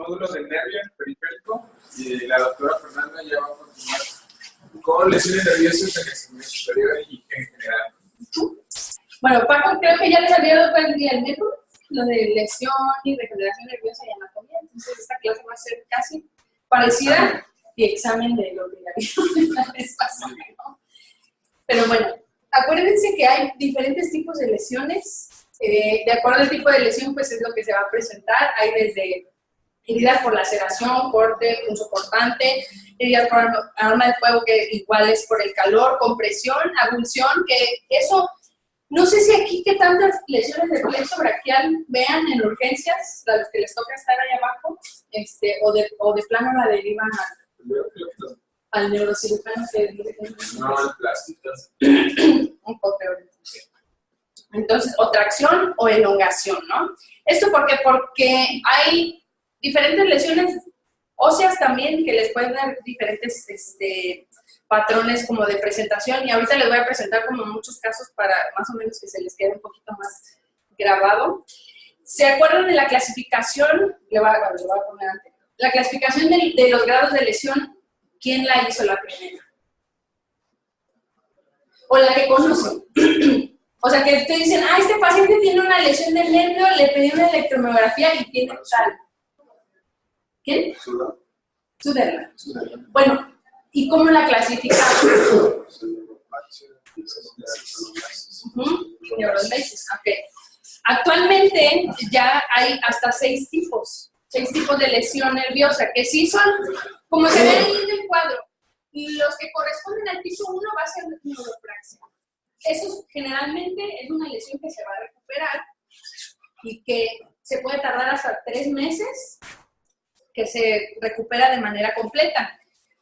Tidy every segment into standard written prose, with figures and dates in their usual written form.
módulos del nervio periférico y la doctora Fernanda ya va a continuar con lesiones nerviosas en el segmento superior y en general. Bueno, Paco, creo que ya les había dado el día el método, lo de lesión y regeneración nerviosa y anatomía, entonces esta clase va a ser casi parecida y examen de lo que ya vieron la vez pasada, ¿no? Pero bueno, acuérdense que hay diferentes tipos de lesiones. De acuerdo al tipo de lesión, pues es lo que se va a presentar. Hay desde heridas por laceración, corte, punzocortante, heridas por arma de fuego, que igual es por el calor, compresión, abulsión, que eso, no sé si aquí qué tantas lesiones de plexo braquial vean en urgencias, a los que les toca estar ahí abajo, o de plano la derivan al neurocirujano que no, al plásticas. un poco peor. Entonces, o tracción o elongación, ¿no? ¿Esto por qué? Porque hay diferentes lesiones óseas también que les pueden dar diferentes patrones como de presentación, y ahorita les voy a presentar como muchos casos para más o menos que se les quede un poquito más grabado. ¿Se acuerdan de la clasificación? Le voy a poner antes. La clasificación de los grados de lesión, ¿quién la hizo la primera? O la que conocen. O sea, que te dicen, este paciente tiene una lesión del nervio, le pedí una electromiografía y tiene tal. ¿Quién? Suderman. Bueno, ¿y cómo la clasificamos? Neuromesis, ok. Actualmente ya hay hasta 6 tipos de lesión nerviosa, que sí son, como se ve ahí en el cuadro, y los que corresponden al tipo 1 va a ser neuropraxia. Eso generalmente es una lesión que se va a recuperar y que se puede tardar hasta 3 meses que se recupera de manera completa.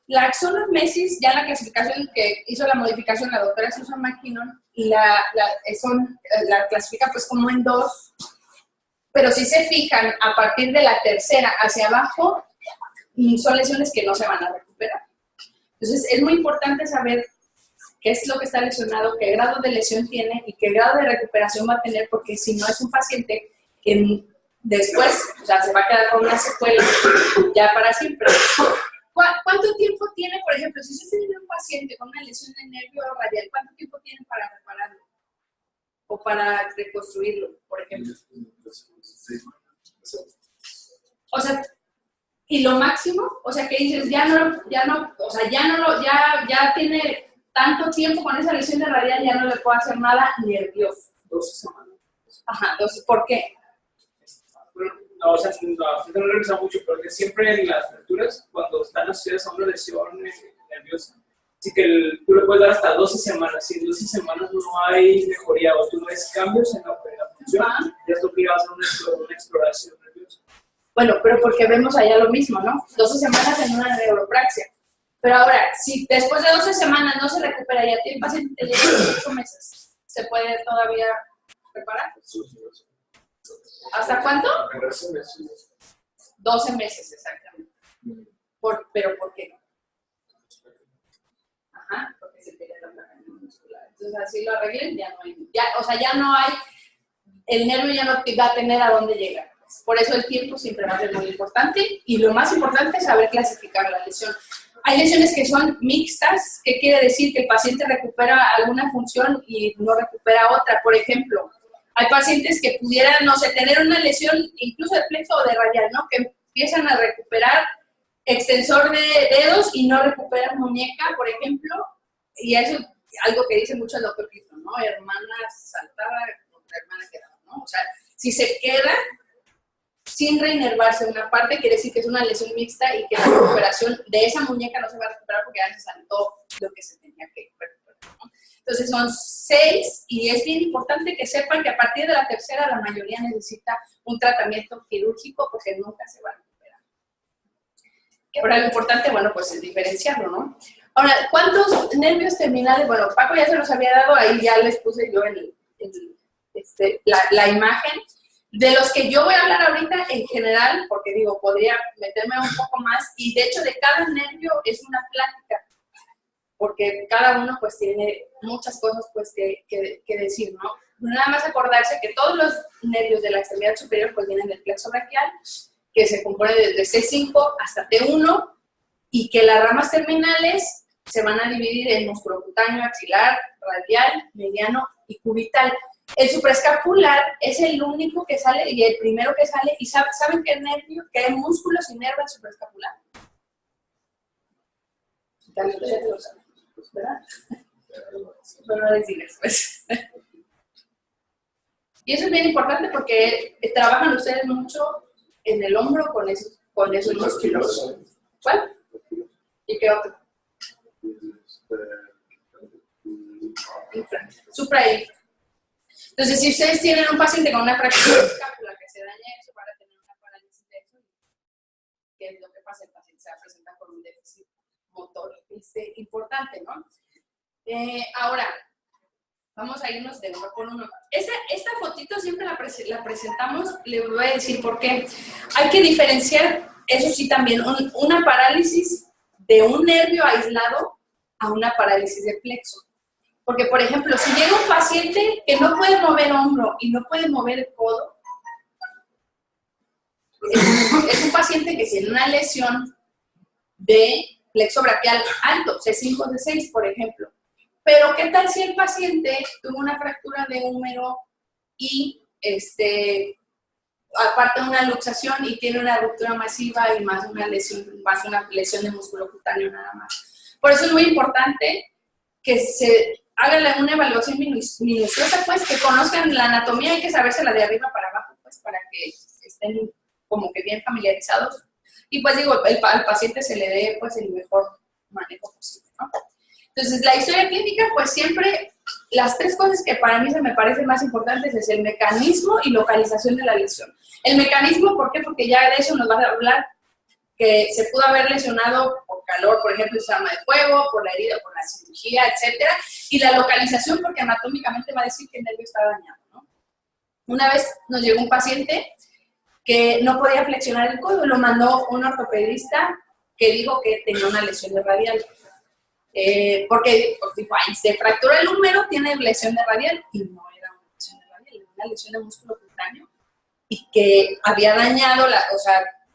La axonomesis, ya en la clasificación que hizo la modificación la doctora Susan McKinnon, la clasifica pues como en 2, pero si se fijan, a partir de la tercera hacia abajo, son lesiones que no se van a recuperar. Entonces, es muy importante saber qué es lo que está lesionado, qué grado de lesión tiene y qué grado de recuperación va a tener, porque si no es un paciente que después, o sea, se va a quedar con una secuela ya para siempre. ¿Cuánto tiempo tiene, por ejemplo, si usted tiene un paciente con una lesión de nervio radial, cuánto tiempo tiene para repararlo? O para reconstruirlo, por ejemplo. O sea, y lo máximo, o sea, que dices, ya tiene tanto tiempo con esa lesión de radial, ya no le puedo hacer nada nervioso. 12 semanas. Ajá, entonces, ¿por qué? No, o sea, no revisa mucho, porque siempre en las fracturas, cuando están asociadas a una lesión nerviosa, así que tú le puedes dar hasta 12 semanas. Si en 12 semanas no hay mejoría o tú no ves cambios en la función, ya es lo que vas a hacer una exploración nerviosa. Bueno, pero porque vemos allá lo mismo, ¿no? 12 semanas en una neuropraxia. Pero ahora, si después de 12 semanas no se recupera y a ti el paciente te lleva 8 meses, ¿se puede todavía reparar? ¿Hasta cuánto? 12 meses, exactamente. ¿Pero por qué no? Ajá, porque se pierde la placa muscular. Entonces, así lo arreglen, ya no hay, el nervio ya no va a tener a dónde llegar. Por eso el tiempo siempre va a ser muy importante, y lo más importante es saber clasificar la lesión. Hay lesiones que son mixtas, que quiere decir que el paciente recupera alguna función y no recupera otra. Por ejemplo, hay pacientes que pudieran, no sé, tener una lesión incluso de plexo o de radial, ¿no? Que empiezan a recuperar extensor de dedos y no recuperan muñeca, por ejemplo, y eso es algo que dice mucho el doctor Clifton, ¿no? Hermana saltada contra hermana quedada, ¿no? O sea, si se queda sin reinervarse una parte, quiere decir que es una lesión mixta y que la recuperación de esa muñeca no se va a recuperar porque ya se saltó lo que se tenía que recuperar, ¿no? Entonces son 6, y es bien importante que sepan que a partir de la tercera la mayoría necesita un tratamiento quirúrgico porque nunca se va a recuperar. Ahora lo importante, bueno, pues es diferenciarlo, ¿no? Ahora, ¿cuántos nervios terminales? Bueno, Paco ya se los había dado, ahí ya les puse yo la imagen. De los que yo voy a hablar ahorita en general, porque digo, podría meterme un poco más, y de hecho de cada nervio es una plática, porque cada uno pues tiene muchas cosas pues que decir, ¿no? Nada más acordarse que todos los nervios de la extremidad superior pues vienen del plexo braquial, que se compone desde C5 hasta T1 y que las ramas terminales se van a dividir en músculo cutáneo, axilar, radial, mediano y cubital. El supraescapular es el único que sale y el primero que sale. ¿Y saben qué nervio, qué músculo se inerva el supraescapular? Ya te lo saben, ¿verdad? Bueno, no les digas, pues. Y eso es bien importante porque trabajan ustedes mucho en el hombro con esos músculos. ¿Cuál? ¿Y qué otro? Infra. Supra e infra. Entonces, si ustedes tienen un paciente con una fractura de escápula que se daña eso, van a tener una parálisis de eso, que es lo que pasa, el paciente se presenta con un déficit motor importante, ¿no? Ahora, vamos a irnos de uno por uno. Esta fotito siempre la presentamos, le voy a decir por qué. Hay que diferenciar, eso sí también, una parálisis de un nervio aislado a una parálisis de plexo. Porque, por ejemplo, si llega un paciente que no puede mover hombro y no puede mover el codo, es un paciente que tiene una lesión de plexo braquial alto, C5, C6, por ejemplo. Pero, ¿qué tal si el paciente tuvo una fractura de húmero y, aparte una luxación y tiene una ruptura masiva y más una lesión de músculo cutáneo nada más? Por eso es muy importante que se haga una evaluación minuciosa, pues, que conozcan la anatomía, hay que sabérsela de arriba para abajo, pues, para que estén como que bien familiarizados. Y pues digo, al paciente se le dé, pues, el mejor manejo posible, ¿no? Entonces, la historia clínica, pues, siempre, las tres cosas que para mí se me parecen más importantes es el mecanismo y localización de la lesión. El mecanismo, ¿por qué? Porque ya de eso nos va a hablar que se pudo haber lesionado por calor, por ejemplo, el arma de fuego, por la herida, por la cirugía, etcétera. Y la localización, porque anatómicamente va a decir que el nervio está dañado, ¿no? Una vez nos llegó un paciente que no podía flexionar el codo, lo mandó un ortopedista que dijo que tenía una lesión de radial. Porque dijo, ay, se fracturó el húmero, tiene lesión de radial, y no era una lesión de radial, era una lesión de músculo cutáneo, y que había dañado,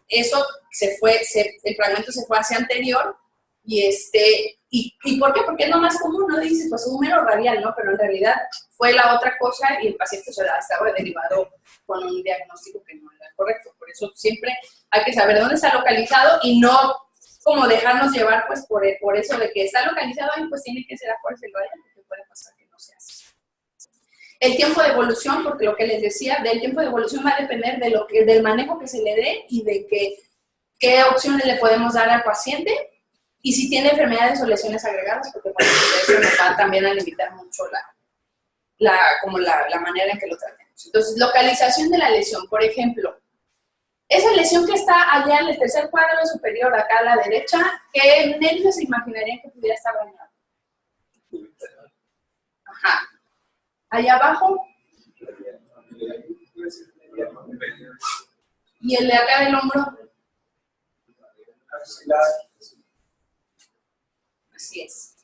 eso el fragmento se fue hacia anterior, ¿y por qué? Porque es lo más común, ¿no? Dice, pues húmero radial, ¿no? Pero en realidad fue la otra cosa y el paciente estaba derivado con un diagnóstico que no era correcto. Por eso siempre hay que saber dónde está localizado y no como dejarnos llevar, pues, por eso de que está localizado y pues tiene que ser a fuerza el radial, porque puede pasar que no se hace. El tiempo de evolución, porque lo que les decía, del tiempo de evolución va a depender del manejo que se le dé y de qué opciones le podemos dar al paciente y si tiene enfermedades o lesiones agregadas, porque bueno, eso nos va también a limitar mucho la manera en que lo tratemos. Entonces, localización de la lesión, por ejemplo, esa lesión que está allá en el tercer cuadro superior, acá a la derecha, ¿qué nervio se imaginarían que pudiera estar dañado? Ajá. Allá abajo. ¿Y el de acá del hombro? Así es.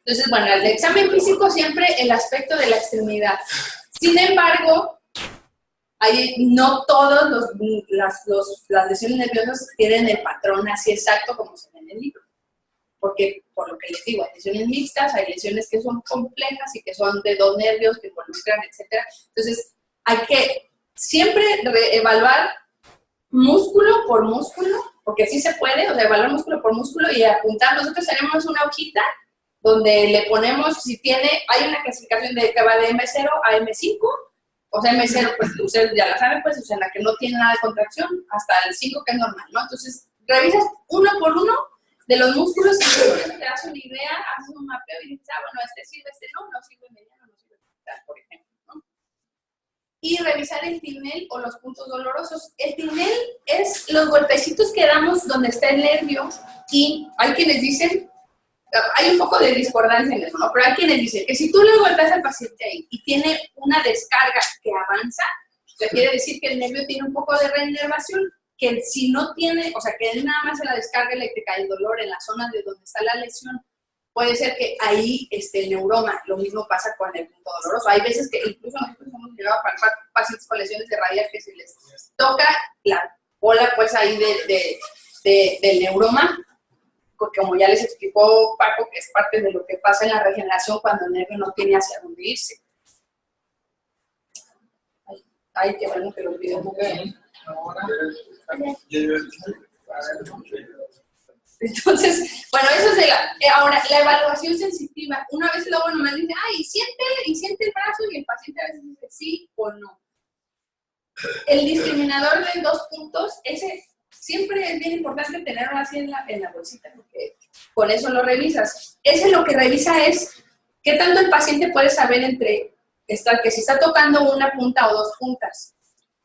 Entonces, bueno, el examen físico siempre el aspecto de la extremidad. Sin embargo, no todas las lesiones nerviosas tienen el patrón así exacto como se ve en el libro. Porque, por lo que les digo, hay lesiones mixtas, hay lesiones que son complejas y que son de dos nervios que involucran, etc. Entonces, hay que siempre evaluar músculo por músculo, porque sí se puede, o sea, evaluar músculo por músculo y apuntar. Nosotros tenemos una hojita donde le ponemos, hay una clasificación que va de M0 a M5, o sea, M0, pues ustedes ya la saben, pues, o sea, la que no tiene nada de contracción, hasta el 5 que es normal, ¿no? Entonces, revisas uno por uno de los músculos y te das una idea, haces un mapeo y dices, bueno, este sirve, este no sirve mediano, no sirve tal, por ejemplo, ¿no? Y revisar el tinel o los puntos dolorosos. El tinel es los golpecitos que damos donde está el nervio y hay quienes dicen, hay un poco de discordancia en eso, ¿no? Pero hay quienes dicen que si tú le golpeas al paciente ahí y tiene una descarga que avanza, o sea, quiere decir que el nervio tiene un poco de reinervación, que si no tiene, o sea, que nada más en la descarga eléctrica, el dolor en la zona de donde está la lesión, puede ser que ahí esté el neuroma. Lo mismo pasa con el punto doloroso. Hay veces que incluso nosotros hemos llegado a palpar pacientes con lesiones de radial que se les toca la bola pues ahí del neuroma, porque como ya les explicó Paco, que es parte de lo que pasa en la regeneración cuando el nervio no tiene hacia dónde irse. Ay, qué bueno que lo pido. Entonces, bueno, eso es de ahora, la evaluación sensitiva. Una vez luego me dice, ay, siente el brazo, y el paciente a veces dice sí o no. El discriminador de 2 puntos, ese siempre es bien importante tenerlo así en la bolsita, porque con eso lo revisas. Ese lo que revisa es qué tanto el paciente puede saber entre que si está tocando una punta o 2 puntas.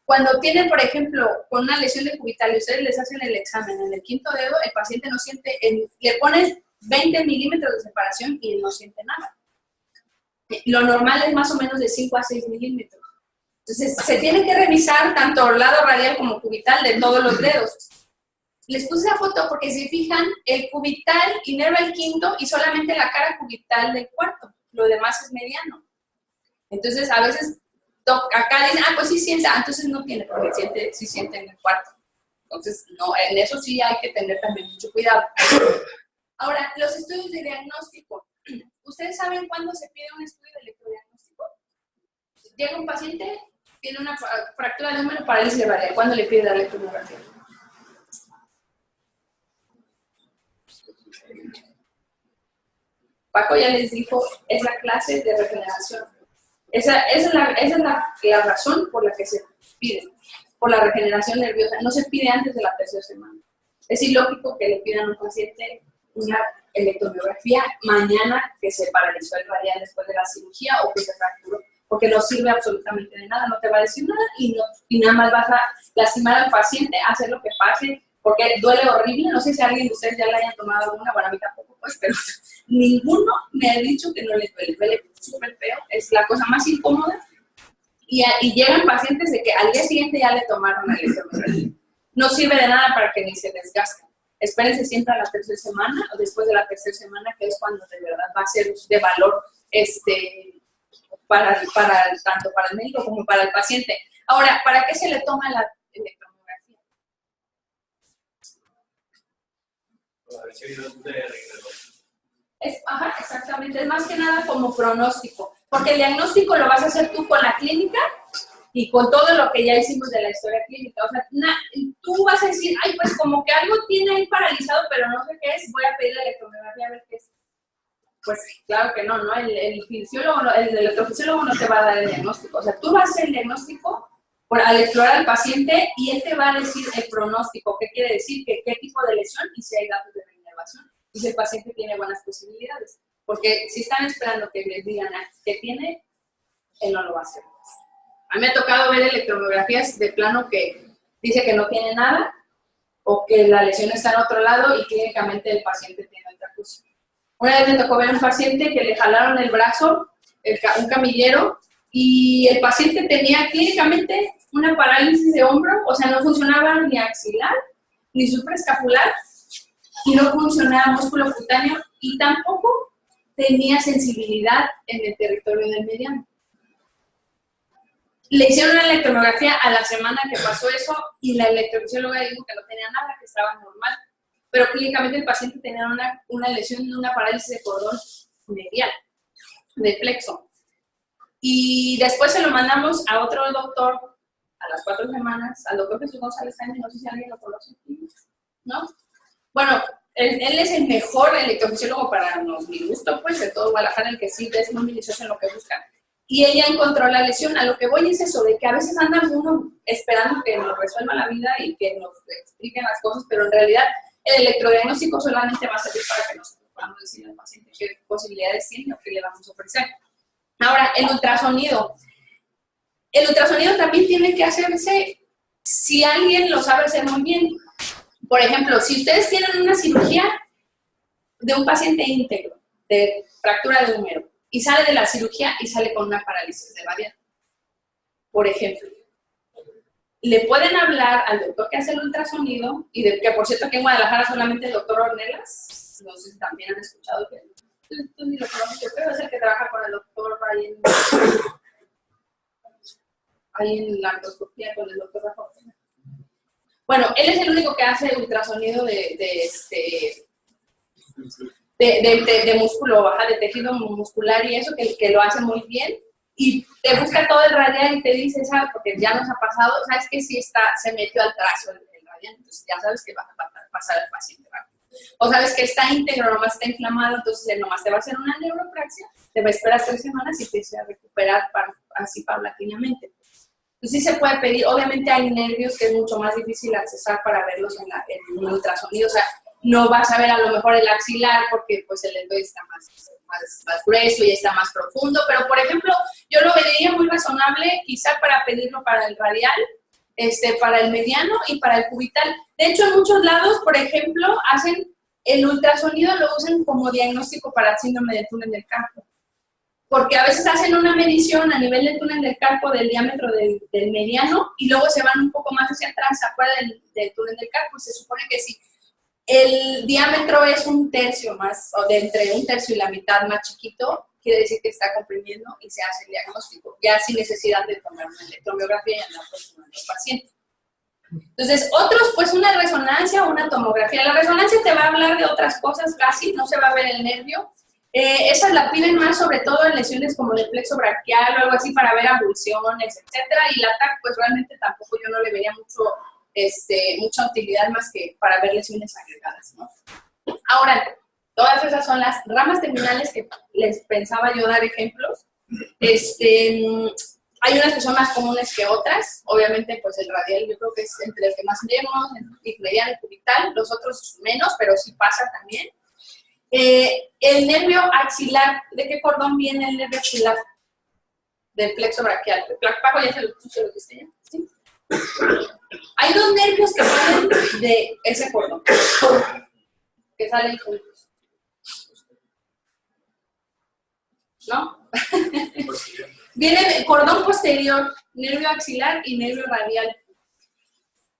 Cuando tienen, por ejemplo, con una lesión de cubital y ustedes les hacen el examen en el 5º dedo, el paciente no siente, le pones 20 milímetros de separación y él no siente nada. Lo normal es más o menos de 5 a 6 milímetros. Entonces, se tiene que revisar tanto el lado radial como cubital de todos los dedos. Les puse la foto porque si fijan, el cubital inerva el 5º y solamente la cara cubital del 4º. Lo demás es mediano. Entonces, a veces acá dicen, pues sí siente, entonces no tiene, porque sí siente en el 4º. Entonces, no, en eso sí hay que tener también mucho cuidado. Ahora, los estudios de diagnóstico. ¿Ustedes saben cuándo se pide un estudio de electrodiagnóstico? Llega un paciente, tiene una fractura de húmero, parálisis radial. ¿Cuándo le pide la electromiografía? Paco ya les dijo, es la clase de regeneración. Esa es la razón por la que se pide, por la regeneración nerviosa. No se pide antes de la 3ª semana. Es ilógico que le pidan a un paciente una electromiografía mañana que se paralizó el radial después de la cirugía o que se fracturó, porque no sirve absolutamente de nada, no te va a decir nada y nada más vas a lastimar al paciente, hacer lo que pase, porque duele horrible. No sé si alguien de ustedes ya le haya tomado alguna, bueno, a mí tampoco, pues, pero ninguno me ha dicho que no le duele súper feo, es la cosa más incómoda, y llegan pacientes de que al día siguiente ya le tomaron la electromiografía. No sirve de nada para que ni se desgasten. Espérense siempre a la 3ª semana o después de la 3ª semana, que es cuando de verdad va a ser de valor tanto para el médico como para el paciente. Ahora, ¿para qué se le toma la electromiografía? Exactamente, es más que nada como pronóstico, porque el diagnóstico lo vas a hacer tú con la clínica y con todo lo que ya hicimos de la historia clínica. O sea, tú vas a decir, ay, pues como que algo tiene ahí paralizado, pero no sé qué es, voy a pedir la electromiografía a ver qué es. Pues claro que no, ¿no? El electrofisiólogo no te va a dar el diagnóstico. O sea, tú vas a hacer el diagnóstico al explorar al paciente y él te va a decir el pronóstico, qué quiere decir, qué tipo de lesión y si hay datos de reinervación. Y si el paciente tiene buenas posibilidades. Porque si están esperando que les digan qué tiene, él no lo va a hacer. A mí me ha tocado ver electromiografías de plano que dice que no tiene nada o que la lesión está en otro lado y clínicamente el paciente tiene otra cosa. Una vez me tocó ver a un paciente que le jalaron el brazo, un camillero, y el paciente tenía clínicamente una parálisis de hombro, o sea, no funcionaba ni axilar, ni supraescapular, y no funcionaba músculo cutáneo, y tampoco tenía sensibilidad en el territorio del mediano. Le hicieron una electromiografía a la semana que pasó eso, y la electrofisióloga dijo que no tenía nada, que estaba normal. Pero clínicamente el paciente tenía una lesión, una parálisis de cordón medial, de plexo. Y después se lo mandamos a otro doctor a las 4 semanas, al doctor Jesús González Sáenz, no sé si alguien lo conoce, ¿no? Bueno, él es el mejor electrofisiólogo para mi gusto, pues, de todo Guadalajara, el que sí es muy minucioso en lo que busca. Y ella encontró la lesión. A lo que voy es eso, de que a veces anda uno esperando que nos resuelva la vida y que nos expliquen las cosas, pero en realidad el electrodiagnóstico solamente va a servir para que nos podamos decir al paciente qué posibilidades tiene o qué le vamos a ofrecer. Ahora, el ultrasonido. El ultrasonido también tiene que hacerse si alguien lo sabe hacer muy bien. Por ejemplo, si ustedes tienen una cirugía de un paciente íntegro, de fractura de húmero, y sale de la cirugía y sale con una parálisis de radial, por ejemplo, le pueden hablar al doctor que hace el ultrasonido, y que por cierto aquí en Guadalajara solamente el doctor Ornelas, no sé si también han escuchado que tú ni lo conoces, yo creo, es el que trabaja con el doctor ahí en la artroscopía con el doctor Rafa. Bueno, él es el único que hace ultrasonido de músculo, de tejido muscular y eso, que lo hace muy bien. Y te busca todo el radial y te dice, ¿sabes? Porque ya nos ha pasado, ¿sabes? Que si se metió al trazo el radial, entonces ya sabes que va a pasar el paciente rápido. O sabes que está íntegro, nomás está inflamado, entonces él nomás te va a hacer una neuropraxia, te va a esperar 3 semanas y te va a recuperar así paulatinamente. Entonces sí se puede pedir, obviamente hay nervios que es mucho más difícil accesar para verlos en un ultrasonido, o sea, no vas a ver a lo mejor el axilar porque pues el deltoide está más grueso y está más profundo, pero por ejemplo, yo lo vería muy razonable quizá para pedirlo para el radial, para el mediano y para el cubital. De hecho, en muchos lados, por ejemplo, hacen el ultrasonido, lo usan como diagnóstico para síndrome de túnel del carpo. Porque a veces hacen una medición a nivel del túnel del carpo del diámetro del mediano y luego se van un poco más hacia atrás, afuera del túnel del carpo. Se supone que si el diámetro es 1/3 más, o de entre 1/3 y la mitad más chiquito, quiere decir que está comprimiendo y se hace el diagnóstico, ya sin necesidad de tomar una electromiografía y andar con el paciente. Entonces, otros, pues una resonancia o una tomografía. La resonancia te va a hablar de otras cosas casi, no se va a ver el nervio. Esas la piden más sobre todo en lesiones como de plexo braquial o algo así para ver abulsiones, etcétera. Y la TAC, pues realmente tampoco yo no le vería mucha utilidad más que para ver lesiones agregadas, ¿no? Ahora, todas esas son las ramas terminales que les pensaba yo dar ejemplos. Hay unas que son más comunes que otras. Obviamente, pues el radial yo creo que es entre el que más vemos, el mediano y cubital. Los otros menos, pero sí pasa también. El nervio axilar, ¿de qué cordón viene el nervio axilar? Del plexo braquial. Paco, ya se lo diste ya. ¿Sí? Hay 2 nervios que salen de ese cordón, que salen juntos. ¿No? Viene del cordón posterior, nervio axilar y nervio radial.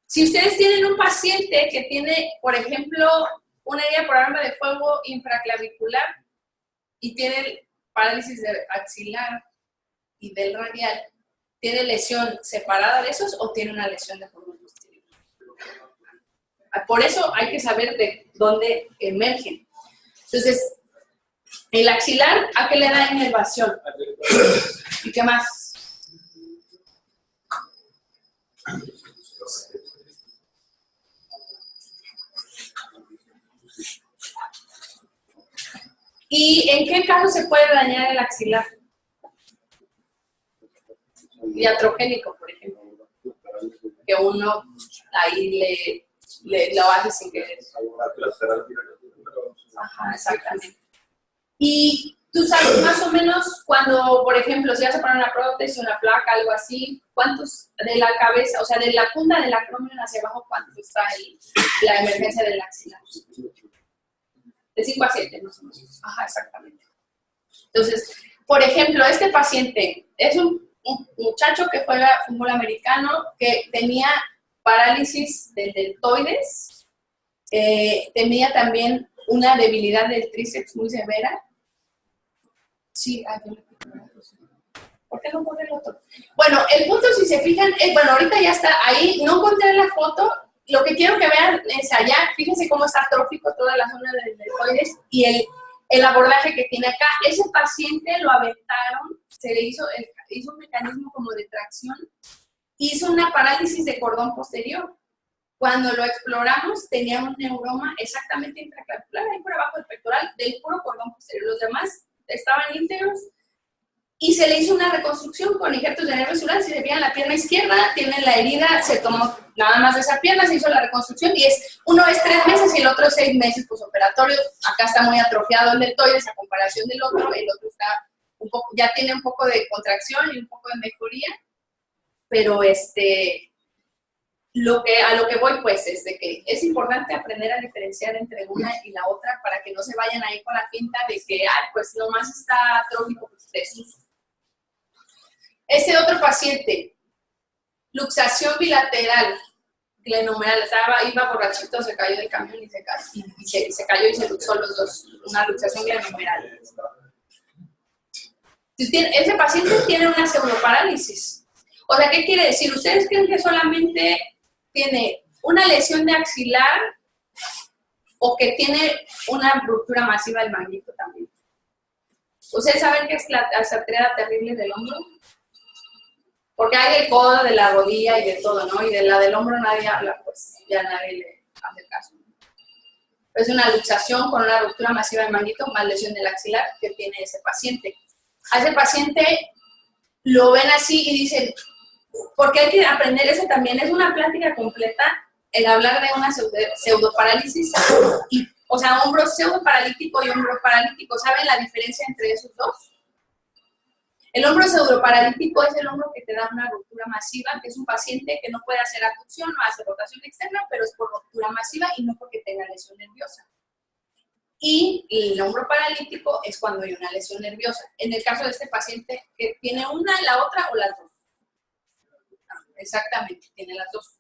Si ustedes tienen un paciente que tiene, por ejemplo, una herida por arma de fuego infraclavicular y tiene parálisis de axilar y del radial, ¿tiene lesión separada de esos o tiene una lesión de cordón posterior? Por eso hay que saber de dónde emergen. Entonces, el axilar, ¿a qué le da inervación? ¿Y qué más? ¿Y en qué caso se puede dañar el axilar? Iatrogénico, por ejemplo. Que uno ahí lo hace sin querer. Ajá, exactamente. Y tú sabes más o menos cuando, por ejemplo, si vas a poner una prótesis, una placa, algo así, ¿cuántos de la cabeza, o sea, de la punta del acromion hacia abajo, cuánto está la emergencia del axilar? De 5 a 7, más o menos. Ajá, exactamente. Entonces, por ejemplo, este paciente es un muchacho que juega fútbol americano, que tenía parálisis del deltoides, tenía también una debilidad del tríceps muy severa. Sí, ¿por qué no pone el otro? Bueno, el punto, si se fijan, bueno, ahorita ya está ahí, no encontré la foto. Lo que quiero que vean es allá, fíjense cómo está atrófico toda la zona del deltoides y el abordaje que tiene acá. Ese paciente lo aventaron, se le hizo un mecanismo como de tracción, hizo una parálisis de cordón posterior. Cuando lo exploramos, tenía un neuroma exactamente intraclavicular, ahí por abajo del pectoral, del puro cordón posterior. Los demás estaban íntegros y se le hizo una reconstrucción con injertos de nervio celular. Si se veían la pierna izquierda, tiene la herida, se tomó nada más de esa pierna, se hizo la reconstrucción y uno es 3 meses y el otro es 6 meses posoperatorio. Acá está muy atrofiado el deltoides a comparación del otro, el otro está ya tiene un poco de contracción y un poco de mejoría, pero a lo que voy pues es de que es importante aprender a diferenciar entre una y la otra para que no se vayan ahí con la finta de que, pues nomás está atrófico, pues desuso. Este otro paciente, luxación bilateral glenohumeral, iba borrachito, se cayó del camión y se cayó y se luxó los dos, una luxación glenohumeral. Ese paciente tiene una pseudoparálisis. O sea, ¿qué quiere decir? ¿Ustedes creen que solamente tiene una lesión de axilar o que tiene una ruptura masiva del manguito también? ¿Ustedes saben qué es la arteriada terrible del hombro? Porque hay del codo, de la rodilla y de todo, ¿no? Y de la del hombro nadie habla, pues ya nadie le hace caso. Es una luxación con una ruptura masiva del manguito más lesión del axilar que tiene ese paciente. A ese paciente lo ven así y dicen, porque hay que aprender, eso también es una plática completa, el hablar de una pseudoparálisis, o sea, hombro pseudoparalítico y hombro paralítico. ¿Saben la diferencia entre esos dos? El hombro pseudoparalítico es el hombro que te da una ruptura masiva, que es un paciente que no puede hacer abducción o hacer rotación externa, pero es por ruptura masiva y no porque tenga lesión nerviosa. Y el hombro paralítico es cuando hay una lesión nerviosa. En el caso de este paciente, que tiene una, la otra o las dos. Exactamente, tiene las dos.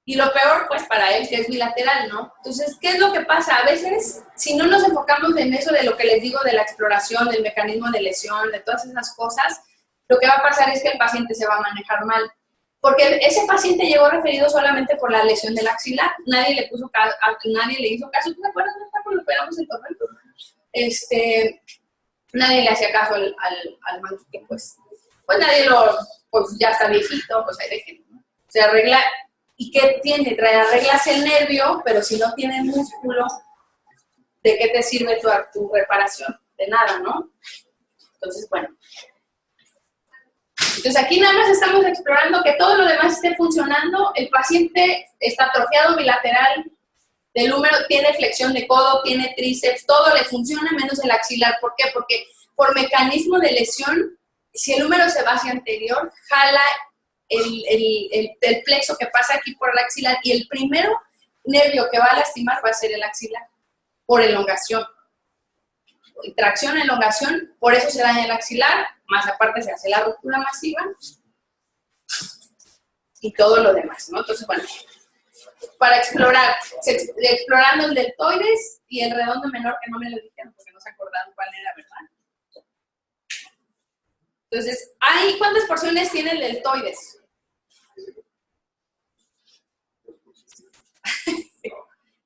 Y lo peor, pues, para él, que es bilateral, ¿no? Entonces, ¿qué es lo que pasa? A veces, si no nos enfocamos en eso de lo que les digo de la exploración, del mecanismo de lesión, de todas esas cosas, lo que va a pasar es que el paciente se va a manejar mal. Porque ese paciente llegó referido solamente por la lesión del axilar. Nadie le puso caso, nadie le hizo caso. ¿Te acuerdas cuando lo pegamos en tormento? Nadie le hacía caso al manguito, pues nadie pues ya está viejito, pues ahí déjenlo, ¿no? Se arregla. ¿Y qué tiene? Arreglas el nervio, pero si no tiene músculo, ¿de qué te sirve tu reparación? De nada, ¿no? Entonces, bueno. Entonces, aquí nada más estamos explorando que todo lo demás esté funcionando. El paciente está atrofiado bilateral del húmero, tiene flexión de codo, tiene tríceps, todo le funciona menos el axilar. ¿Por qué? Porque por mecanismo de lesión, si el húmero se va hacia anterior, jala el plexo que pasa aquí por el axilar y el primero nervio que va a lastimar va a ser el axilar por elongación. Tracción, elongación, por eso se daña el axilar, más aparte se hace la ruptura masiva y todo lo demás, ¿no? Entonces, bueno, para explorar, explorando el deltoides y el redondo menor, que no me lo dijeron porque no se acordaron cuál era, ¿verdad? Entonces, ¿cuántas porciones tiene el deltoides?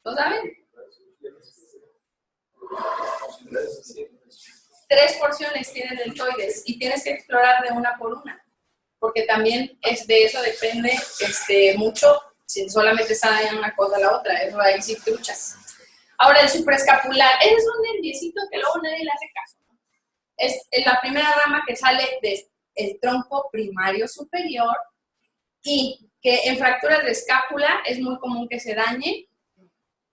¿No saben? 3 porciones tiene el deltoides y tienes que explorar de una por una, porque también de eso depende mucho, si solamente saben una cosa o la otra, eso ahí sí truchas. Ahora, el supraescapular, es un nerviecito que luego nadie le hace caso, ¿no? Es la primera rama que sale del tronco primario superior y que en fracturas de escápula es muy común que se dañe.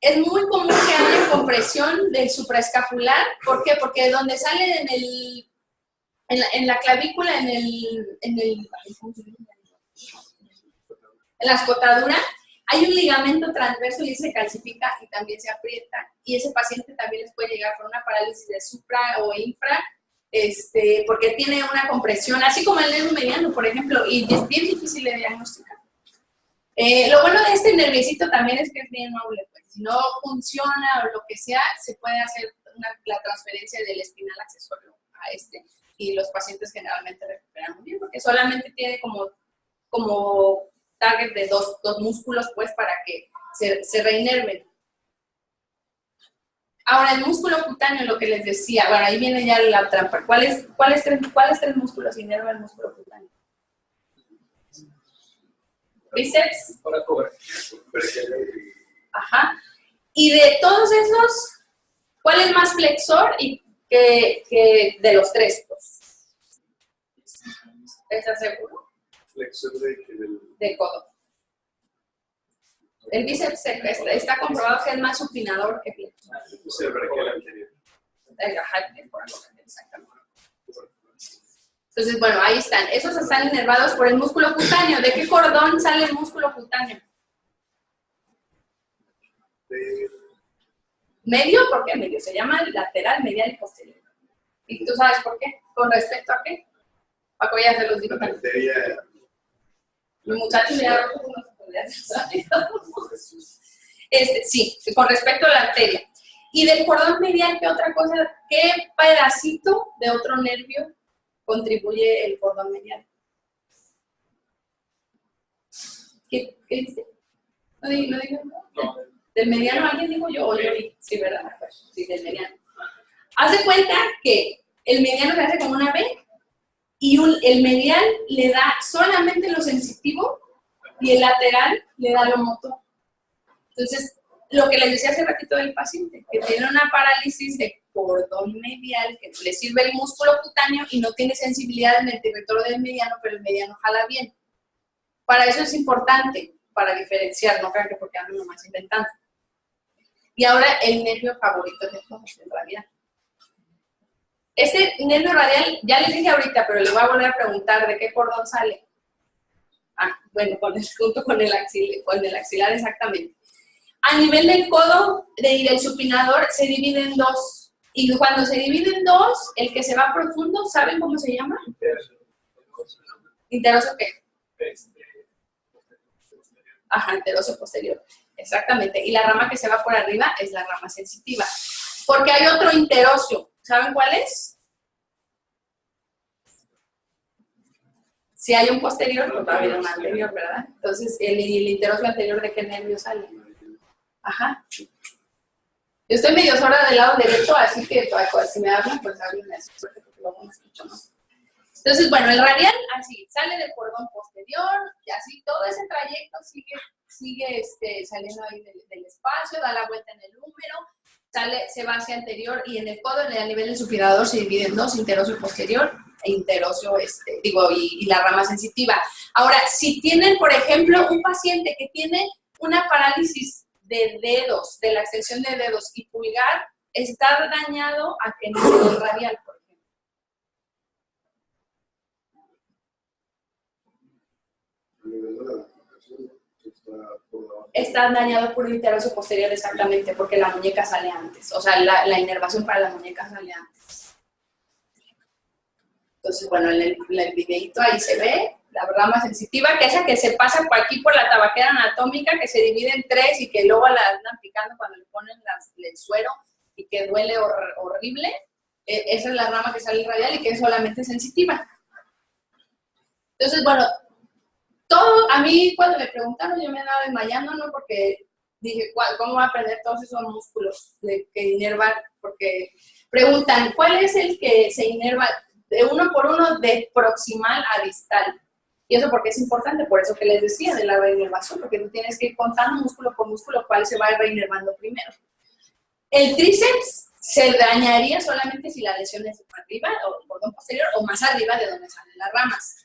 Es muy común que haya compresión del supraescapular. ¿Por qué? Porque donde sale en la clavícula, en la escotadura, hay un ligamento transverso y se calcifica y también se aprieta. Y ese paciente también les puede llegar con una parálisis de supra o infra, porque tiene una compresión, así como el nervio mediano, por ejemplo, y es bien difícil de diagnosticar. Lo bueno de este nerviecito también es que es bien noble, pues. Si no funciona o lo que sea, se puede hacer la transferencia del espinal accesorio a y los pacientes generalmente recuperan muy bien, porque solamente tiene como target de dos músculos, pues, para que se reinerven. Ahora, el músculo cutáneo, lo que les decía, bueno, ahí viene ya la trampa. ¿Cuáles tres músculos inerva el músculo cutáneo? Bíceps. Ajá. Y de todos esos, ¿cuál es más flexor y que de los tres? Pues? ¿Estás seguro? Flexor del codo. El bíceps está comprobado que es más supinador que flexor. Exactamente. Entonces, bueno, ahí están. Esos están inervados por el músculo cutáneo. ¿De qué cordón sale el músculo cutáneo? Medio, ¿por qué medio? Se llama lateral, medial y posterior. ¿Y tú sabes por qué? ¿Con respecto a qué? Paco ya se los digo. Los muchachos ya ya se nos ha olvidado. Sí, con respecto a la arteria. Y del cordón medial, ¿qué otra cosa? ¿Qué pedacito de otro nervio contribuye el cordón medial? ¿Qué dice? ¿No digo? No. ¿Del mediano alguien digo yo o yo? Sí, ¿verdad? Sí, del mediano. Haz de cuenta que el mediano se hace como una B y el medial le da solamente lo sensitivo y el lateral le da lo motor. Entonces, lo que les decía hace ratito del paciente, que tiene una parálisis de cordón medial, que le sirve el músculo cutáneo y no tiene sensibilidad en el territorio del mediano, pero el mediano jala bien. Para eso es importante, para diferenciar, no crean que porque ando nomás inventando. Y ahora el nervio favorito de todos, el radial. Este nervio radial, ya les dije ahorita, pero le voy a volver a preguntar de qué cordón sale. Bueno, junto con el axilar exactamente. A nivel del codo y del supinador se divide en dos. Y cuando se divide en dos, el que se va profundo, ¿saben cómo se llama? ¿Interoso qué? Ajá, interoso posterior. Exactamente. Y la rama que se va por arriba es la rama sensitiva. Porque hay otro interoso. ¿Saben cuál es? Si hay un posterior, pues va a haber un anterior, ¿verdad? Entonces, el interoso anterior, ¿de qué nervio sale? Ajá. Yo estoy medio sorda del lado derecho, así que si me hablan, pues háblenme así, porque luego me escucho, ¿no? Entonces, bueno, el radial, así, sale del cordón posterior, y así todo ese trayecto sigue saliendo ahí del espacio, da la vuelta en el húmero, se va hacia anterior, y en el codo, a nivel del supinador, se divide en dos, interoso posterior, e interoso, y la rama sensitiva. Ahora, si tienen, por ejemplo, un paciente que tiene una parálisis de dedos, de la extensión de dedos y pulgar, está dañado a que no el radial, por ejemplo. Está dañado por el interoso posterior exactamente, porque la muñeca sale antes. O sea, la inervación para la muñeca sale antes. Entonces, bueno, en el videito ahí se ve la rama sensitiva, que es la que se pasa por aquí por la tabaquera anatómica, que se divide en tres y que luego la andan picando cuando le ponen el suero y que duele horrible. Esa es la rama que sale radial y que es solamente sensitiva. Entonces, bueno, a mí cuando me preguntaron yo me andaba desmayando, ¿no? Porque dije, ¿cómo voy a aprender todos esos músculos que inervan? Porque preguntan, ¿cuál es el que se inerva de uno por uno de proximal a distal? Y eso porque es importante, por eso que les decía de la reinervación, porque tú tienes que ir contando músculo por músculo cuál se va reinervando primero. El tríceps se dañaría solamente si la lesión es arriba, o cordón posterior, o más arriba de donde salen las ramas.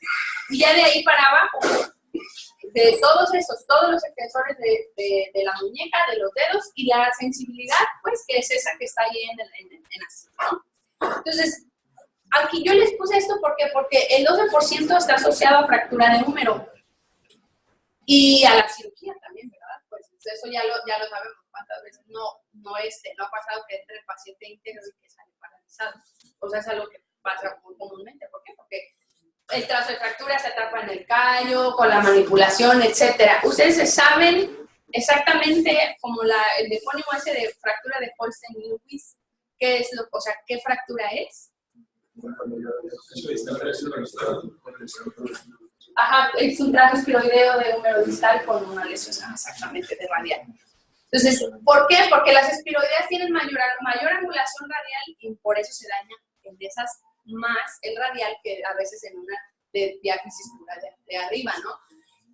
Y ya de ahí para abajo, de todos los extensores de la muñeca, de los dedos, y la sensibilidad, pues, que es esa que está ahí en así, ¿no? Entonces, aquí yo les puse esto porque el 12% está asociado a fractura de húmero y a la cirugía también, ¿verdad? Pues eso ya lo sabemos cuántas veces no ha pasado que entre el paciente íntegro y que sale paralizado. O sea, es algo que pasa muy comúnmente. ¿Por qué? Porque el trazo de fractura se atrapa en el callo, con la manipulación, etcétera. Ustedes saben exactamente como el epónimo ese de fractura de Holstein-Lewis, ¿qué es qué fractura es? Ajá, es un trazo espiroideo de húmero distal con una lesión exactamente de radial. Entonces, ¿por qué? Porque las espiroideas tienen mayor angulación radial y por eso se daña en esas más el radial que a veces en una de diáfisis pura de arriba, ¿no?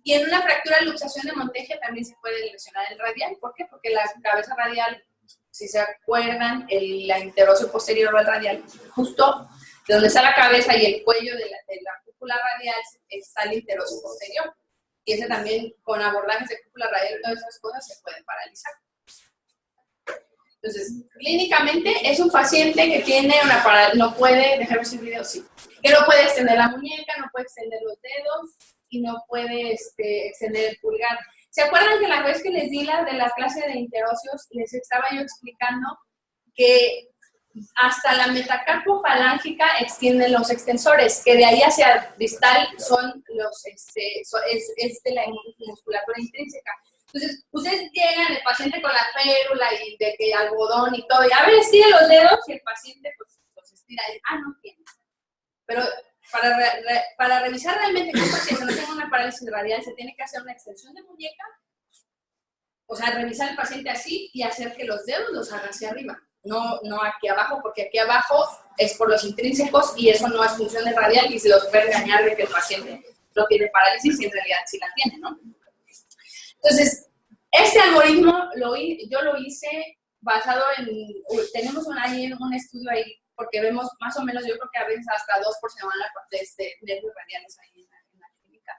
Y en una fractura de luxación de Monteggia también se puede lesionar el radial. ¿Por qué? Porque la cabeza radial, si se acuerdan, la interoso posterior o el radial, justo de donde está la cabeza y el cuello de la cúpula radial está el interoso posterior. Y ese también, con abordajes de cúpula radial y todas esas cosas, se puede paralizar. Entonces, clínicamente es un paciente que tiene una parálisis, no puede, déjame ver si el video, sí, que no puede extender la muñeca, no puede extender los dedos y no puede extender el pulgar. ¿Se acuerdan que la vez que les di de la clase de interóseos, les estaba yo explicando que hasta la metacarpofalángica extienden los extensores, que de ahí hacia distal son los, es de la musculatura intrínseca. Entonces, ustedes llegan, el paciente con la férula y de que algodón y todo, y a ver, estira los dedos y el paciente pues los estira y no tiene. Pero para revisar realmente que un paciente no tenga una parálisis radial, se tiene que hacer una extensión de muñeca, o sea, revisar al paciente así y hacer que los dedos los hagan hacia arriba. No aquí abajo, porque aquí abajo es por los intrínsecos y eso no es función de radial y se los puede engañar de que el paciente no tiene parálisis y en realidad sí la tiene, ¿no? Entonces, este algoritmo yo lo hice basado tenemos un estudio ahí, porque vemos más o menos, yo creo que a veces hasta 2 por semana nervios radiales ahí en la clínica.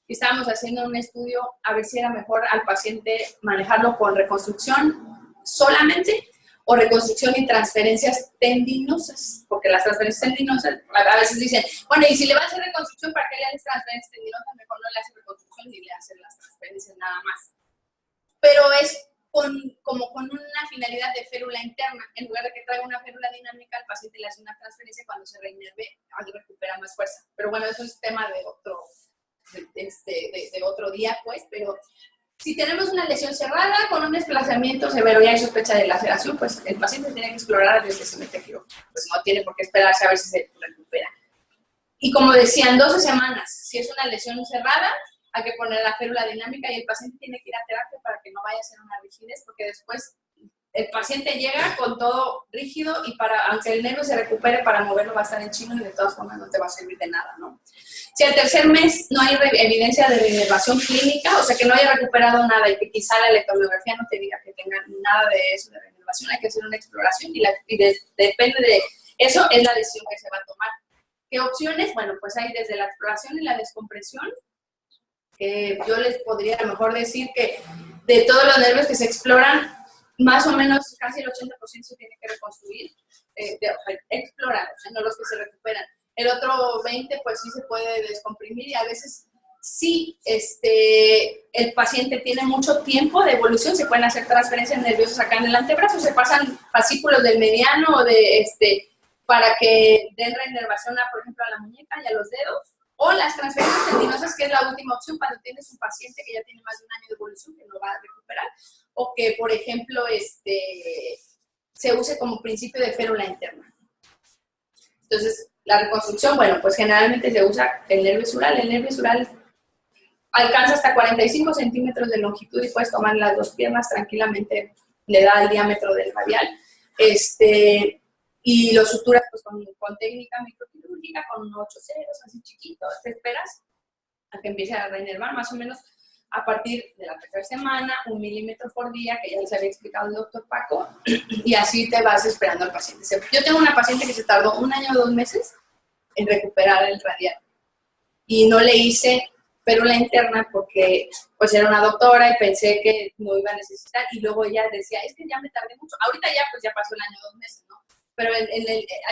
Y estábamos haciendo un estudio a ver si era mejor al paciente manejarlo con reconstrucción solamente, o reconstrucción y transferencias tendinosas, porque las transferencias tendinosas a veces dicen, bueno, y si le va a hacer reconstrucción, ¿para qué le haces transferencias tendinosas? Mejor no le hace reconstrucción y le hacen las transferencias nada más. Pero es como con una finalidad de férula interna, en lugar de que traiga una férula dinámica, al paciente le hace una transferencia, cuando se reinerve, recupera más fuerza. Pero bueno, eso es tema de otro día, pues, pero si tenemos una lesión cerrada con un desplazamiento severo y hay sospecha de laceración, pues el paciente tiene que explorar desde que se mete a quirófano. Pues no tiene por qué esperarse a ver si se recupera. Y como decía, en 12 semanas, si es una lesión cerrada, hay que poner la férula dinámica y el paciente tiene que ir a terapia para que no vaya a ser una rigidez, porque después el paciente llega con todo rígido y aunque el nervio se recupere, para moverlo va a estar en chino y de todas formas no te va a servir de nada, ¿no? Si al tercer mes no hay evidencia de reinervación clínica, o sea que no haya recuperado nada y que quizá la electromiografía no te diga que tenga nada de eso de reinervación, hay que hacer una exploración y depende de eso es la decisión que se va a tomar. ¿Qué opciones? Bueno, pues hay desde la exploración y la descompresión, que yo les podría a lo mejor decir que de todos los nervios que se exploran, más o menos casi el 80% se tiene que reconstruir, explorar, o sea, no los que se recuperan. El otro 20% pues sí se puede descomprimir y a veces sí el paciente tiene mucho tiempo de evolución, se pueden hacer transferencias nerviosas acá en el antebrazo, se pasan fascículos del mediano o para que den reinervación, por ejemplo, a la muñeca y a los dedos. O las transferencias tendinosas, que es la última opción cuando tienes un paciente que ya tiene más de un año de evolución, que no va a recuperar, o que, por ejemplo, se use como principio de férula interna. Entonces, la reconstrucción, bueno, pues generalmente se usa el nervio sural. El nervio sural alcanza hasta 45 centímetros de longitud y puedes tomar las dos piernas tranquilamente, le da el diámetro del radial. Y lo suturas pues, con técnica microquirúrgica, con 8 ceros, así chiquito, te esperas a que empiece a reinervar más o menos a partir de la tercera semana, 1 milímetro por día, que ya les había explicado el doctor Paco, y así te vas esperando al paciente. Yo tengo una paciente que se tardó 1 año o 2 meses en recuperar el radial, y no le hice férula interna porque pues era una doctora y pensé que no iba a necesitar, y luego ella decía, es que ya me tardé mucho, ahorita ya pues ya pasó el año 2 meses, ¿no? Pero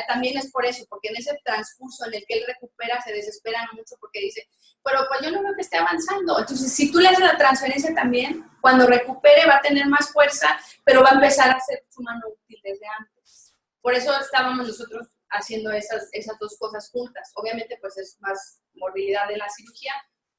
también es por eso, porque en ese transcurso en el que él recupera se desesperan mucho porque dice, pero pues yo no veo que esté avanzando. Entonces, si tú le haces la transferencia también, cuando recupere va a tener más fuerza, pero va a empezar a hacer su mano útil desde antes. Por eso estábamos nosotros haciendo esas dos cosas juntas. Obviamente, pues es más morbilidad de la cirugía.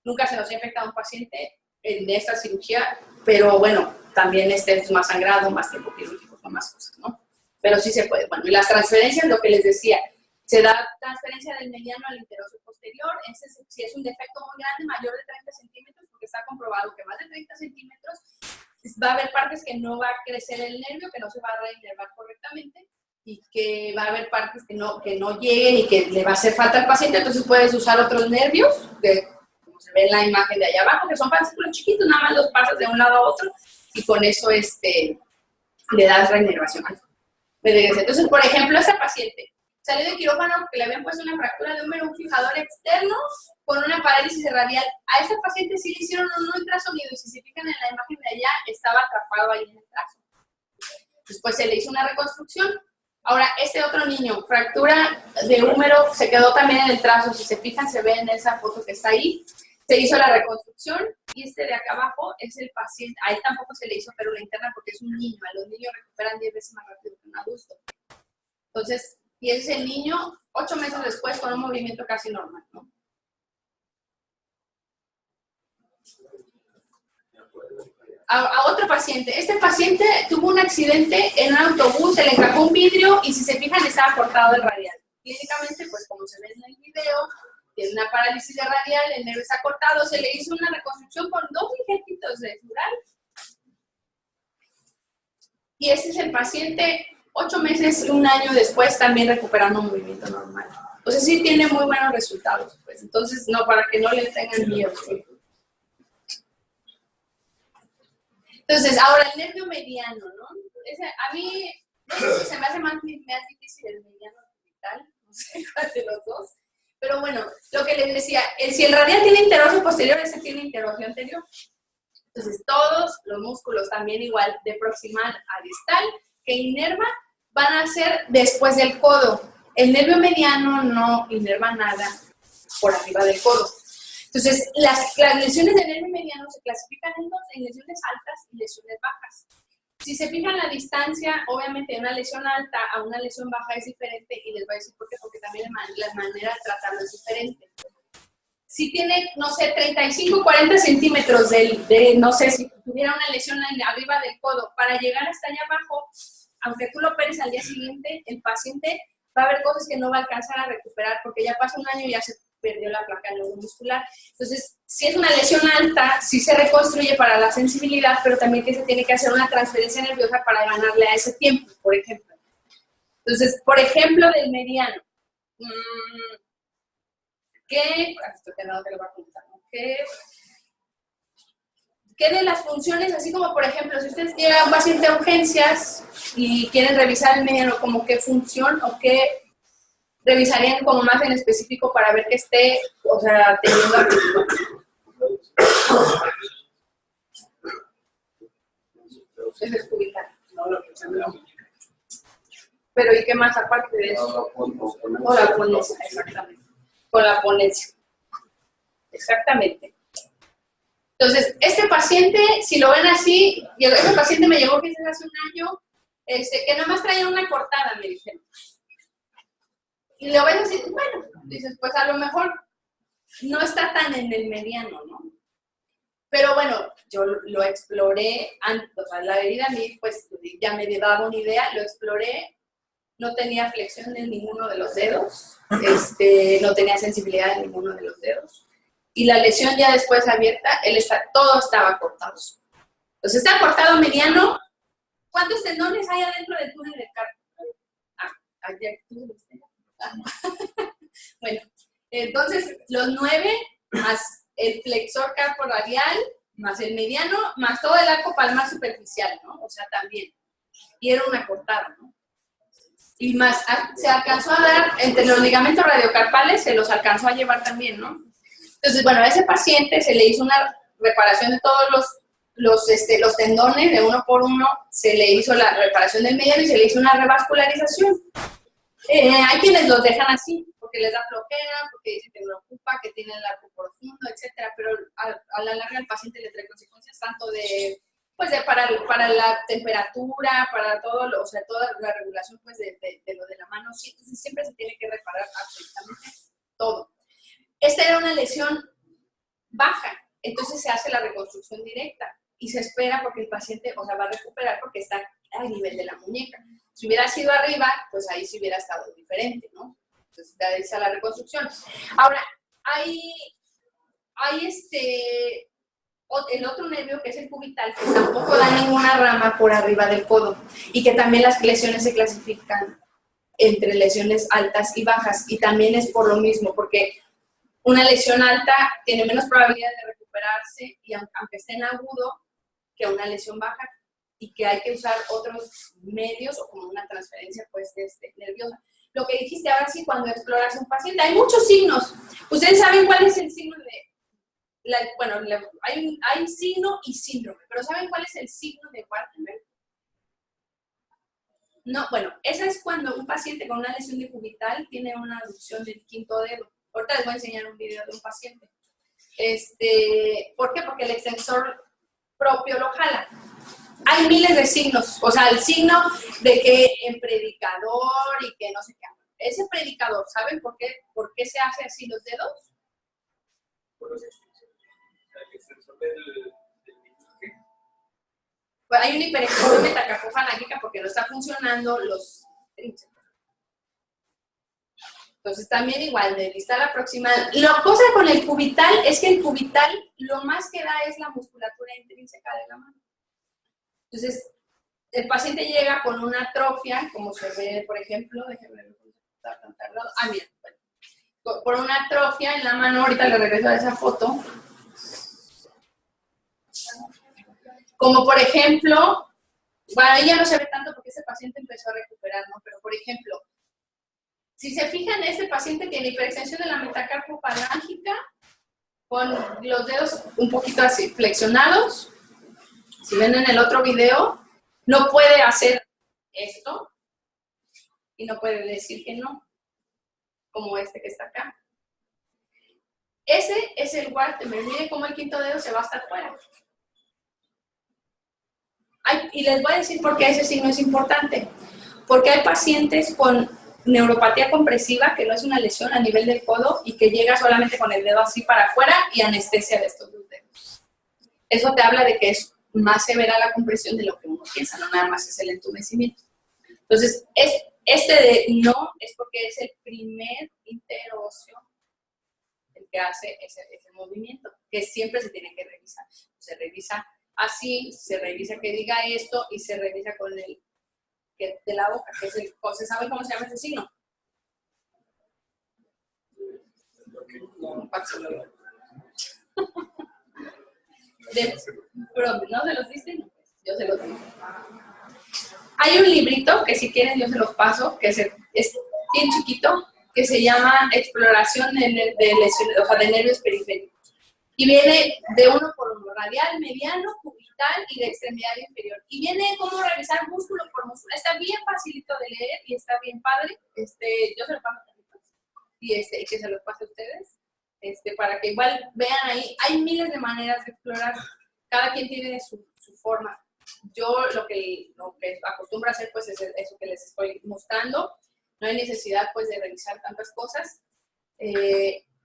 Nunca se nos ha infectado un paciente en esta cirugía, pero bueno, también es más sangrado, más tiempo quirúrgico, son más cosas, ¿no? Pero sí se puede. Bueno, y las transferencias, lo que les decía, se da transferencia del mediano al interoso posterior. Si es un defecto muy grande, mayor de 30 centímetros, porque está comprobado que más de 30 centímetros va a haber partes que no va a crecer el nervio, que no se va a reinervar correctamente, y que va a haber partes que no lleguen y que le va a hacer falta al paciente. Entonces puedes usar otros nervios, como se ve en la imagen de allá abajo, que son fascículos chiquitos, nada más los pasas de un lado a otro, y con eso le das reinervación. Entonces, por ejemplo, esa paciente salió de quirófano porque le habían puesto una fractura de húmero, un fijador externo con una parálisis radial. A esa paciente sí le hicieron un ultrasonido y si se fijan en la imagen de allá, estaba atrapado ahí en el trazo. Después se le hizo una reconstrucción. Ahora, este otro niño, fractura de húmero, se quedó también en el trazo. Si se fijan, se ve en esa foto que está ahí. Se hizo la reconstrucción y de acá abajo es el paciente. Ahí tampoco se le hizo férula interna porque es un niño. A los niños recuperan 10 veces más rápido que un adulto. Entonces, y ese es el niño 8 meses después con un movimiento casi normal, ¿no? A otro paciente. Este paciente tuvo un accidente en un autobús, se le encajó un vidrio y si se fijan estaba cortado el radial. Clínicamente, pues como se ve en el video, tiene una parálisis de radial, el nervio está cortado, se le hizo una reconstrucción con 2 injertitos de dural. Y este es el paciente 8 meses, 1 año después, también recuperando un movimiento normal. O sea, sí tiene muy buenos resultados, pues. Entonces, no, para que no le tengan miedo. ¿Sí? Entonces, ahora el nervio mediano, ¿no? A mí, no sé si se me hace más difícil el mediano orbital, no sé cuál de los dos. Pero bueno, lo que les decía, si el radial tiene interosio posterior, ese tiene interosio anterior. Entonces, todos los músculos también igual, de proximal a distal, que inerva, van a ser después del codo. El nervio mediano no inerva nada por arriba del codo. Entonces, las lesiones del nervio mediano se clasifican en lesiones altas y lesiones bajas. Si se fijan la distancia, obviamente de una lesión alta a una lesión baja es diferente y les voy a decir por qué, porque también la manera de tratarlo es diferente. Si tiene, no sé, 35, 40 centímetros no sé, si tuviera una lesión arriba del codo, para llegar hasta allá abajo, aunque tú lo operes al día siguiente, el paciente va a haber cosas que no va a alcanzar a recuperar porque ya pasa 1 año y ya se perdió la placa neuromuscular. Entonces, si es una lesión alta, sí se reconstruye para la sensibilidad, pero también que se tiene que hacer una transferencia nerviosa para ganarle a ese tiempo, por ejemplo. Entonces, por ejemplo, del mediano. Esto que no te lo voy a contar, ¿no? ¿Qué de las funciones, así como por ejemplo, si ustedes llegan a un paciente a urgencias y quieren revisar el mediano, como qué función o qué revisarían como más en específico para ver que esté, o sea, teniendo actividad? Eso es cubital. Pero ¿y qué más aparte de eso? O la ponencia, exactamente. Con la ponencia. Exactamente. Entonces, este paciente, si lo ven así, ese paciente me llegó que hace 1 año, que nada más traía una cortada, me dijeron. Y lo ves así, bueno, dices, pues a lo mejor no está tan en el mediano, ¿no? Pero bueno, yo lo exploré, o sea, la herida a mí, pues ya me daba una idea, lo exploré, no tenía flexión en ninguno de los dedos, no tenía sensibilidad en ninguno de los dedos. Y la lesión ya después abierta, todo estaba cortado. Entonces está cortado mediano. ¿Cuántos tendones hay adentro del túnel del carpo? Bueno, entonces los 9 más el flexor carpo radial, más el mediano, más todo el arco palmar superficial, ¿no? O sea, también. Y era una cortada, ¿no? Y más, se alcanzó a dar, entre los ligamentos radiocarpales, se los alcanzó a llevar también, ¿no? Entonces, bueno, a ese paciente se le hizo una reparación de todos los tendones de 1 por 1, se le hizo la reparación del mediano y se le hizo una revascularización. Hay quienes los dejan así, porque les da flojera, porque dicen que preocupa, que tienen el arco profundo, etcétera, pero a la larga el paciente le trae consecuencias tanto para la temperatura, para todo, o sea, toda la regulación pues de lo de la mano, sí, entonces siempre se tiene que reparar absolutamente todo. Esta era una lesión baja, entonces se hace la reconstrucción directa y se espera porque el paciente, o sea, va a recuperar porque está a nivel de la muñeca. Si hubiera sido arriba, pues ahí sí hubiera estado diferente, ¿no? Entonces, realiza la reconstrucción. Ahora, hay el otro nervio que es el cubital, que tampoco da ninguna rama por arriba del codo y que también las lesiones se clasifican entre lesiones altas y bajas y también es por lo mismo, porque una lesión alta tiene menos probabilidad de recuperarse y aunque esté en agudo que una lesión baja y que hay que usar otros medios o como una transferencia pues nerviosa. Lo que dijiste ahora sí, cuando exploras un paciente, hay muchos signos. ¿Ustedes saben cuál es el signo hay signo y síndrome, pero ¿saben cuál es el signo de Wartenberg? No, bueno, esa es cuando un paciente con una lesión de cubital tiene una aducción del 5º dedo. Ahorita les voy a enseñar un video de un paciente. ¿Por qué? Porque el extensor propio lo jala. Hay miles de signos, o sea, el signo de que en predicador y que no sé qué. Ese predicador, ¿saben por qué se hace así los dedos? Por los extensor del Pues hay una hiperextensión metacarpofalágica porque no está funcionando los intrínsecos. Entonces también igual de distal aproximada. La cosa con el cubital es que el cubital lo más que da es la musculatura intrínseca de la mano. Entonces el paciente llega con una atrofia, como se ve, por ejemplo, déjenme ver, está tan tardado. Mira, bueno, por una atrofia en la mano, ahorita le regreso a esa foto. Como por ejemplo, bueno, ahí ya no se ve tanto porque ese paciente empezó a recuperar, ¿no? Pero por ejemplo, si se fijan, este paciente tiene hiperextensión de la metacarpofalángica con los dedos un poquito así flexionados. Si ven en el otro video, no puede hacer esto y no puede decir que no, como este que está acá. Ese es el Wartenberg. Miren cómo el quinto dedo se va hasta afuera. Y les voy a decir por qué ese signo es importante. Porque hay pacientes con neuropatía compresiva, que no es una lesión a nivel del codo y que llega solamente con el dedo así para afuera y anestesia de estos dos dedos. Eso te habla de que es más severa la compresión de lo que uno piensa, no nada más es el entumecimiento. Entonces, este de no es porque es el primer interóseo el que hace ese movimiento, que siempre se tiene que revisar. Se revisa así, se revisa que diga esto y se revisa con el de la boca, que es el, ¿se sabe cómo se llama ese signo? ¿No se los diste? No, yo se los digo. Hay un librito que si quieren yo se los paso, que es bien chiquito, que se llama Exploración de nervios periféricos. Y viene de uno por uno, radial, mediano, cubital y de extremidad inferior. Y viene cómo revisar músculo por músculo. Está bien facilito de leer y está bien padre. Yo se lo paso a y que se los pase a ustedes. Para que igual vean ahí. Hay miles de maneras de explorar. Cada quien tiene su forma. Yo lo que acostumbro a hacer pues es eso que les estoy mostrando. No hay necesidad pues de revisar tantas cosas.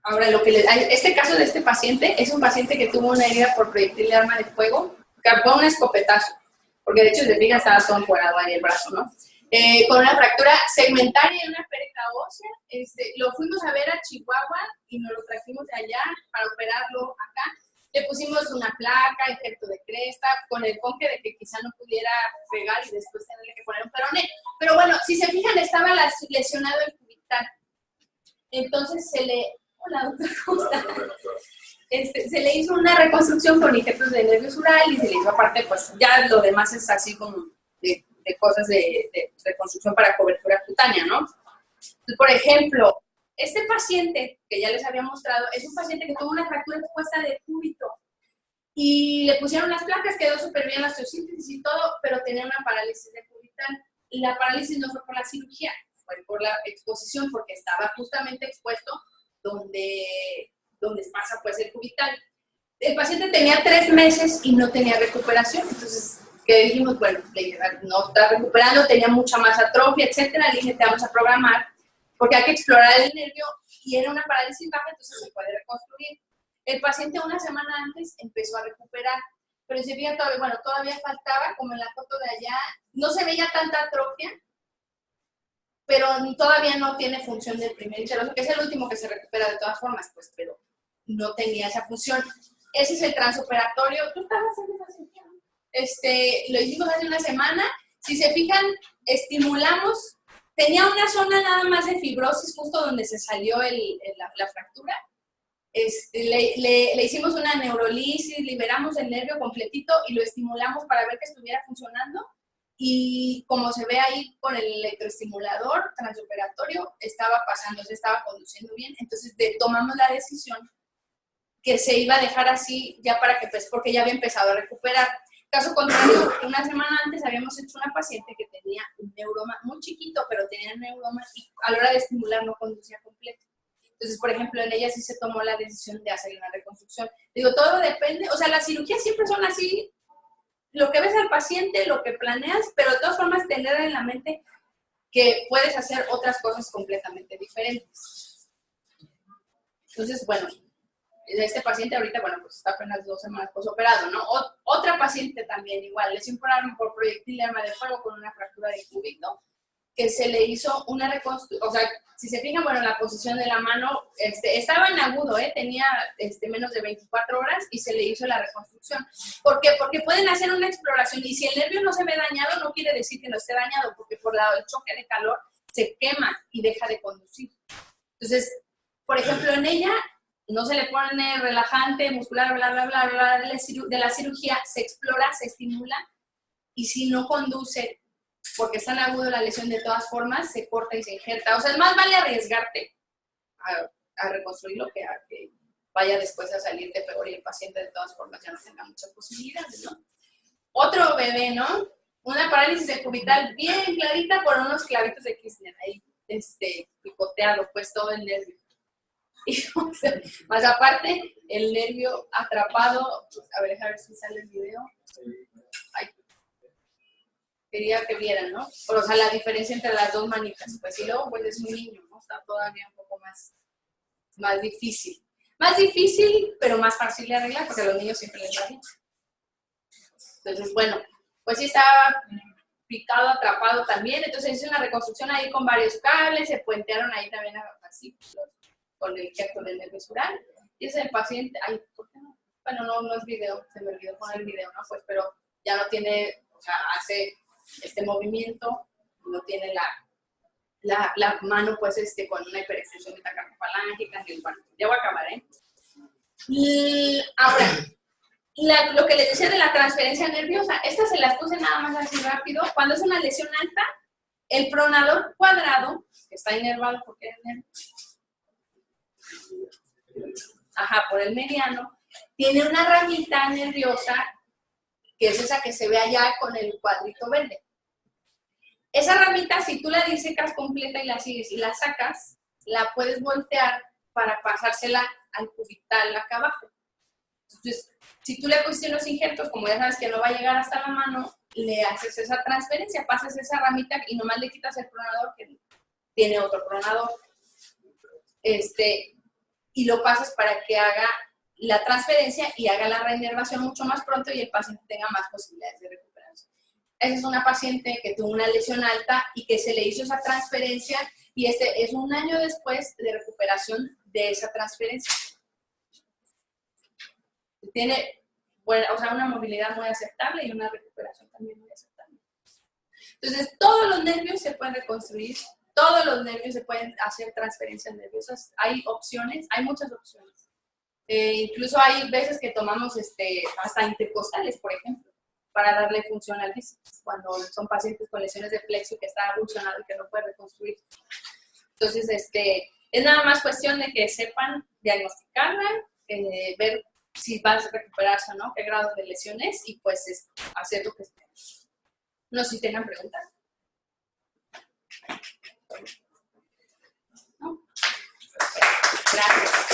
Ahora, este caso de este paciente es un paciente que tuvo una herida por proyectil de arma de fuego, que fue un escopetazo, porque de hecho, de fija estaba todo encuadrado ahí el brazo, ¿no? Con una fractura segmentaria y una pérdida ósea. Lo fuimos a ver a Chihuahua y nos lo trajimos de allá para operarlo acá. Le pusimos una placa, injerto de cresta, con el conque de que quizá no pudiera pegar y después tenerle que poner un peroné. Pero bueno, si se fijan, estaba lesionado el cubital. Entonces hola, doctora, ¿cómo está? Se le hizo una reconstrucción con injertos de nervio sural y se le hizo aparte, pues ya lo demás es así como de cosas de reconstrucción para cobertura cutánea, ¿no? Entonces, por ejemplo, este paciente que ya les había mostrado es un paciente que tuvo una fractura expuesta de cúbito y le pusieron las placas, quedó súper bien la osteosíntesis y todo, pero tenía una parálisis de cubital. Y la parálisis no fue por la cirugía, fue por la exposición, porque estaba justamente expuesto donde pasa pues el cubital. El paciente tenía 3 meses y no tenía recuperación, entonces, ¿qué dijimos? Bueno, no está recuperando, tenía mucha más atrofia, etcétera. Le dije, te vamos a programar, porque hay que explorar el nervio y era una parálisis baja, entonces se puede reconstruir. El paciente una semana antes empezó a recuperar, pero se veía todavía faltaba, como en la foto de allá, no se veía tanta atrofia, pero todavía no tiene función del primer interóseo, que es el último que se recupera de todas formas, pues, pero no tenía esa función. Ese es el transoperatorio. ¿Tú estabas haciendo así? Lo hicimos hace una semana. Si se fijan, estimulamos. Tenía una zona nada más de fibrosis justo donde se salió la fractura. Le hicimos una neurolisis, liberamos el nervio completito y lo estimulamos para ver que estuviera funcionando. Y como se ve ahí con el electroestimulador transoperatorio, estaba pasando, se estaba conduciendo bien. Entonces tomamos la decisión que se iba a dejar así ya para que, pues, porque ya había empezado a recuperar. Caso contrario, una semana antes habíamos hecho una paciente que tenía un neuroma muy chiquito, pero tenía un neuroma y a la hora de estimular no conducía completo. Entonces, por ejemplo, en ella sí se tomó la decisión de hacer una reconstrucción. Digo, todo depende, o sea, las cirugías siempre son así. lo que ves al paciente, lo que planeas, pero de todas formas tener en la mente que puedes hacer otras cosas completamente diferentes. Entonces, bueno, este paciente ahorita, bueno, pues está apenas 2 semanas posoperado, ¿no? Otra paciente también igual, lesión por proyectil de arma de fuego con una fractura de cúbito, que se le hizo una reconstrucción, o sea, si se fijan, bueno, la posición de la mano, estaba en agudo, tenía menos de 24 horas y se le hizo la reconstrucción. ¿Por qué? Porque pueden hacer una exploración y si el nervio no se ve dañado, no quiere decir que no esté dañado, porque por el choque de calor se quema y deja de conducir. Entonces, por ejemplo, en ella no se le pone relajante, muscular, bla, bla, bla, bla, de la cirugía, se explora, se estimula y si no conduce, porque está en agudo la lesión de todas formas, se corta y se injerta. O sea, más vale arriesgarte a reconstruirlo que a que vaya después a salirte peor y el paciente de todas formas ya no tenga muchas posibilidades, ¿no? Otro bebé, ¿no? Una parálisis cubital bien clarita por unos clavitos de Kirchner, ahí picoteado, pues todo el nervio. Y, o sea, más aparte, el nervio atrapado, a ver si sale el video. Ay, quería que vieran, ¿no? O sea, la diferencia entre las dos manitas. Pues y luego, pues es un niño, ¿no? Está todavía un poco más difícil. Más difícil, pero más fácil de arreglar, porque a los niños siempre les va bien. Entonces, bueno, pues sí estaba picado, atrapado también. Entonces hice una reconstrucción ahí con varios cables, se puentearon ahí también así, con el injerto del nervio sural. Y ese es el paciente, ay, ¿por qué no? Bueno, no es video, se me olvidó poner el video, ¿no? Pues, pero ya no tiene, o sea, hace este movimiento, no tiene la mano, pues, con una hiperextensión metacarpofalángica, bueno, ya voy a acabar, ¿eh? Y ahora, lo que les decía de la transferencia nerviosa, estas se las puse nada más así rápido. Cuando es una lesión alta, el pronador cuadrado, que está inervado porque es nervio, por el mediano, tiene una ramita nerviosa, que es esa que se ve allá con el cuadrito verde. Esa ramita, si tú la disecas completa y la sigues y la sacas, la puedes voltear para pasársela al cubital acá abajo. Entonces, si tú le pusiste los injertos, como ya sabes que no va a llegar hasta la mano, le haces esa transferencia, pasas esa ramita y nomás le quitas el pronador, que tiene otro pronador, y lo pasas para que haga la transferencia y haga la reinervación mucho más pronto y el paciente tenga más posibilidades de recuperación. Esa es una paciente que tuvo una lesión alta y que se le hizo esa transferencia y es 1 año después de recuperación de esa transferencia. Tiene, bueno, o sea, una movilidad muy aceptable y una recuperación también muy aceptable. Entonces, todos los nervios se pueden reconstruir, todos los nervios se pueden hacer transferencias nerviosas. Hay opciones, hay muchas opciones. Incluso hay veces que tomamos hasta intercostales, por ejemplo, para darle función al bíceps, cuando son pacientes con lesiones de plexo que está abulsionado y que no puede reconstruir. Entonces, es nada más cuestión de que sepan diagnosticarla, ver si vas a recuperarse o no, qué grados de lesiones y pues hacer lo que sea. No sé si tengan preguntas. ¿No? Gracias.